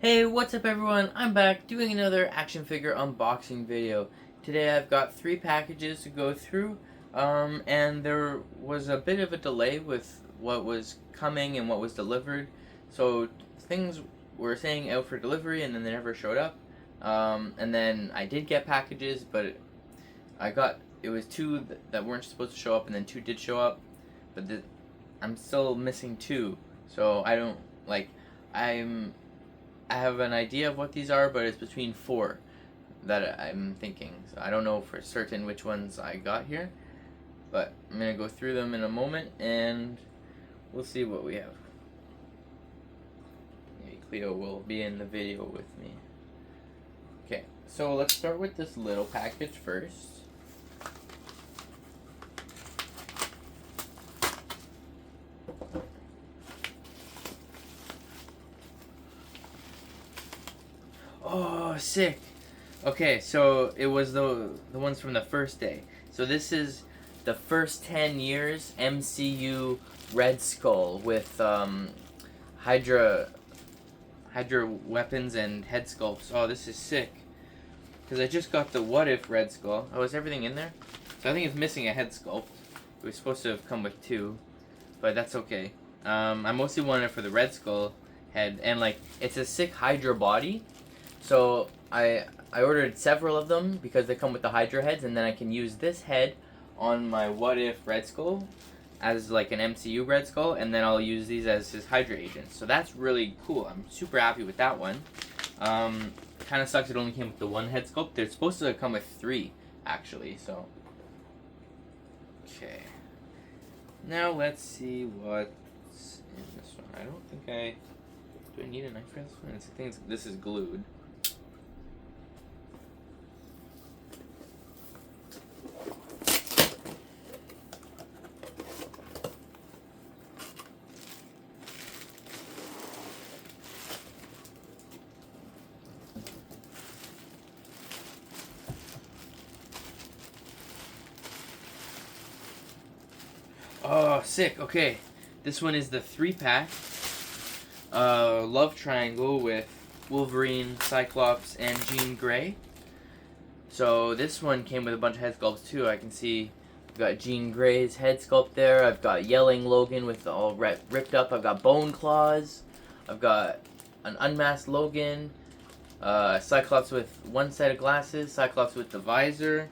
Hey, what's up everyone? I'm back doing another action figure unboxing video. Today I've got 3 packages to go through, and there was a bit of a delay with what was coming and what was delivered. So things were saying out for delivery and then they never showed up. And then I did get packages, but it was 2 that weren't supposed to show up and then 2 did show up. But I'm still missing 2, so I don't, like, I have an idea of what these are, but it's between 4 that I'm thinking. So I don't know for certain which ones I got here, but I'm going to go through them in a moment and we'll see what we have. Maybe Cleo will be in the video with me. Okay, so let's start with this little package first. Oh, sick. Okay, so it was the ones from the first day. So this is the first 10 years MCU Red Skull with Hydra weapons and head sculpts. Oh, this is sick. Because I just got the What If Red Skull. Oh, is everything in there? So I think it's missing a head sculpt. It was supposed to have come with 2, but that's okay. I mostly wanted it for the Red Skull head, and like it's a sick Hydra body. So I ordered several of them because they come with the Hydra heads, and then I can use this head on my What If Red Skull as like an MCU Red Skull, and then I'll use these as his Hydra agents. So that's really cool. I'm super happy with that one. Kind of sucks it only came with the 1 head sculpt. They're supposed to come with 3, actually. So okay. Now let's see what's in this one. I don't think do I need a knife for this one? I think this is glued. Oh, sick. Okay. This one is the 3-pack. Love Triangle with Wolverine, Cyclops, and Jean Grey. So this one came with a bunch of head sculpts too. I can see I've got Jean Grey's head sculpt there. I've got Yelling Logan with all ripped up. I've got Bone Claws. I've got an unmasked Logan. Cyclops with 1 set of glasses. Cyclops with the visor.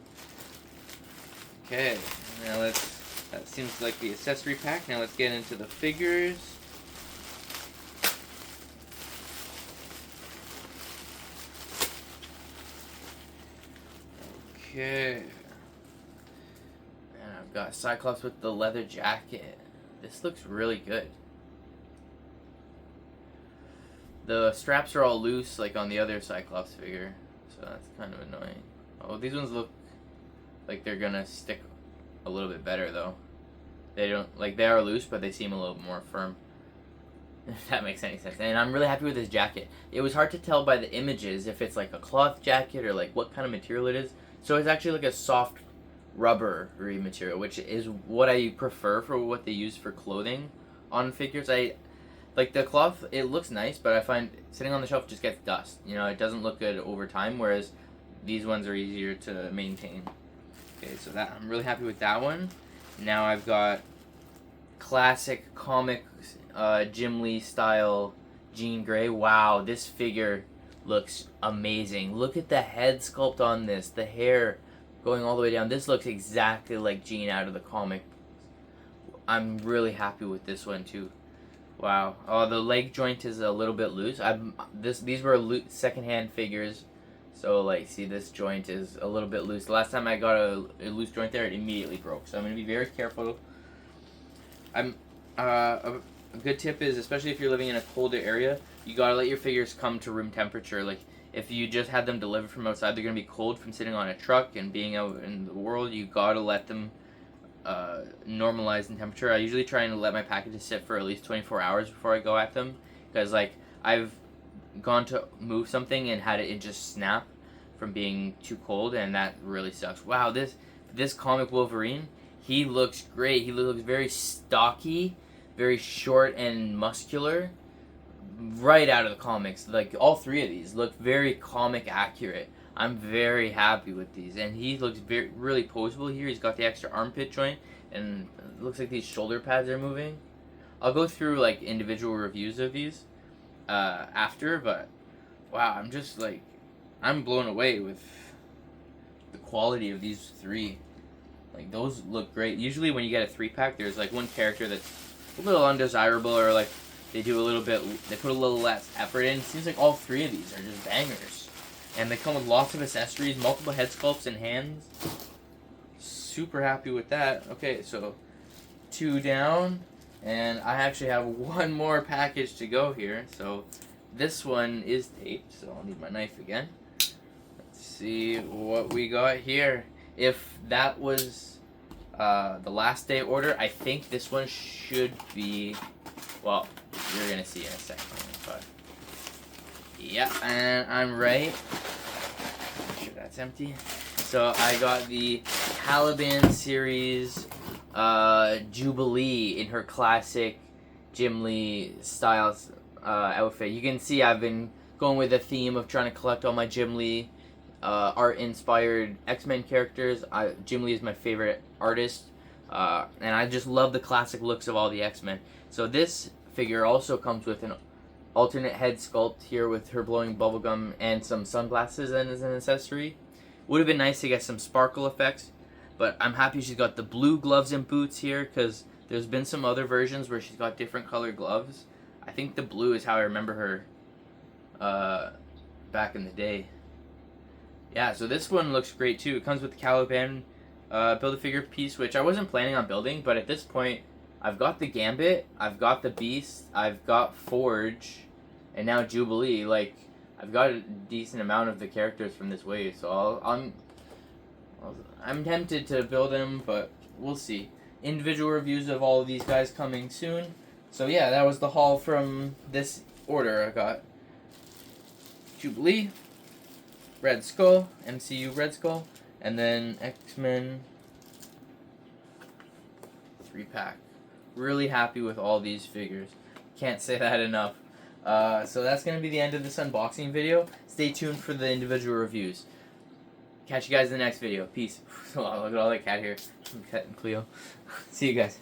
Okay. Now that seems like the accessory pack. Now let's get into the figures. Okay. And I've got Cyclops with the leather jacket. This looks really good. The straps are all loose like on the other Cyclops figure, so that's kind of annoying. Oh, these ones look like they're gonna stick a little bit better though. They don't, like, they are loose, but they seem a little more firm. If that makes any sense. And I'm really happy with this jacket. It was hard to tell by the images if it's like a cloth jacket or like what kind of material it is. So it's actually like a soft rubbery material, which is what I prefer for what they use for clothing on figures. I like the cloth, it looks nice, but I find sitting on the shelf just gets dust. You know, it doesn't look good over time, whereas these ones are easier to maintain. Okay, so that I'm really happy with that one. Now I've got classic comic Jim Lee style Jean Grey. Wow, this figure looks amazing. Look at the head sculpt on this, the hair going all the way down. This looks exactly like Jean out of the comic. I'm really happy with this one too. Wow. Oh, the leg joint is a little bit loose. These were secondhand figures. So, like, see, this joint is a little bit loose. The last time I got a loose joint there, it immediately broke. So I'm going to be very careful. A good tip is, especially if you're living in a colder area, you got to let your figures come to room temperature. Like, if you just had them delivered from outside, they're going to be cold from sitting on a truck and being out in the world. You got to let them normalize in temperature. I usually try and let my packages sit for at least 24 hours before I go at them. Because, like, I've gone to move something and had it just snap from being too cold, and that really sucks. Wow, this comic Wolverine, he looks great. He looks very stocky, very short and muscular, right out of the comics. Like, all three of these look very comic accurate. I'm very happy with these, and he looks really poseable here. He's got the extra armpit joint, and it looks like these shoulder pads are moving. I'll go through like individual reviews of these after, but wow, I'm blown away with the quality of these three. Like, those look great. Usually when you get a 3-pack, there's like one character that's a little undesirable, or like they put a little less effort in. It seems like all three of these are just bangers. And they come with lots of accessories, multiple head sculpts and hands. Super happy with that. Okay, so 2 down. And I actually have one more package to go here. So this one is taped, so I'll need my knife again. Let's see what we got here. If that was the last day order, I think this one should be, well, you're going to see in a second. But yeah, and I'm right. Make sure that's empty. So I got the Caliban series Jubilee in her classic Jim Lee style outfit. You can see I've been going with the theme of trying to collect all my Jim Lee art-inspired X-Men characters. Jim Lee is my favorite artist, and I just love the classic looks of all the X-Men. So this figure also comes with an alternate head sculpt here with her blowing bubblegum and some sunglasses as an accessory. Would have been nice to get some sparkle effects, but I'm happy she's got the blue gloves and boots here, because there's been some other versions where she's got different colored gloves. I think the blue is how I remember her back in the day. Yeah, so this one looks great too. It comes with the Caliban Build-A-Figure piece, which I wasn't planning on building, but at this point, I've got the Gambit, I've got the Beast, I've got Forge, and now Jubilee. Like, I've got a decent amount of the characters from this wave, so I'm tempted to build them, but we'll see. Individual reviews of all of these guys coming soon. So yeah, that was the haul from this order. I got Jubilee, Red Skull, MCU Red Skull, and then X-Men 3-pack. Really happy with all these figures. Can't say that enough. So that's going to be the end of this unboxing video. Stay tuned for the individual reviews. Catch you guys in the next video. Peace. Look at all that cat here. Cat and Cleo. See you guys.